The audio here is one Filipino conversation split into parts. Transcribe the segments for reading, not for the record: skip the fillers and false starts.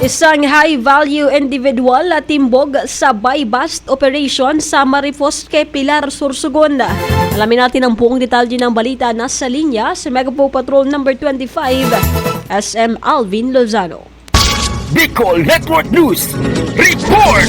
Isang high-value individual at timbog sa buy-bust operation sa Marifos kay Pilar, Sorsogon. Alamin natin ang buong detalye ng balita na sa linya sa Megapo Patrol number 25, SM Alvin Lozano. Bicol Network News Report!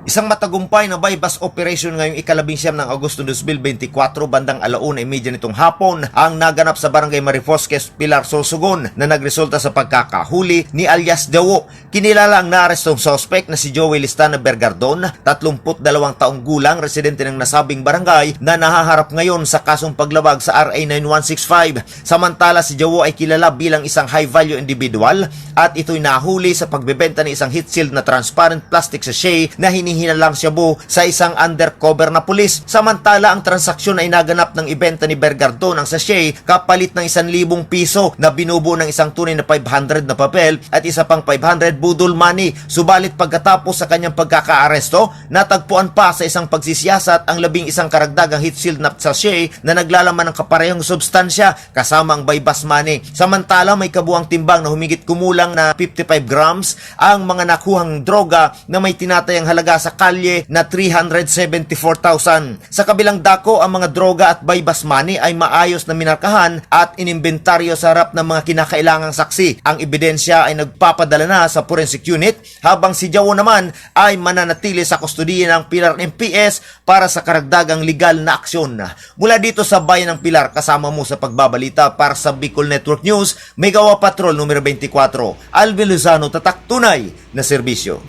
Isang matagumpay na buy-bust operation ngayong ika-19 ng Agosto 2024 bandang 1:30 nitong hapon ang naganap sa Barangay Marifos, Pilar, Sorsogon na nagresulta sa pagkakahuli ni alias Jawo. Kinilala ang naarestong suspect na si Joey Listana Bergardon, 32 taong gulang, residente ng nasabing barangay na nahaharap ngayon sa kasong paglabag sa RA 9165. Samantala si Jawo ay kilala bilang isang high-value individual at ito'y nahuli sa pagbebenta ng isang heat shield na transparent plastic sachet na hinihilalang shabu sa isang undercover na pulis. Samantala, ang transaksyon ay naganap ng ibenta ni Bergardon ang sachet kapalit ng 1,000 piso na binubuo ng isang tunay na 500 na papel at isa pang 500 budol money. Subalit pagkatapos sa kanyang pagkakaaresto, natagpuan pa sa isang pagsisiyasat ang 11 karagdagang heat shield na sachet na naglalaman ng kaparehong substansya kasama ang buy-bust money. Samantala, may kabuang timbang na humigit kumulang na 55 grams ang mga nakuhang droga na may tinatayang halaga sa kalye na 374,000. Sa kabilang dako, ang mga droga at buy-bust money ay maayos na minarkahan at inimbentaryo sa harap ng mga kinakailangang saksi. Ang ebidensya ay nagpapadala na sa forensic unit habang si Jawo naman ay mananatili sa kustodiya ng Pilar MPS para sa karagdagang legal na aksyon. Mula dito sa bayan ng Pilar, kasama mo sa pagbabalita para sa Bicol Network News, Megawa Patrol numero 24, Alvin Lozano, tatak tunay na serbisyo.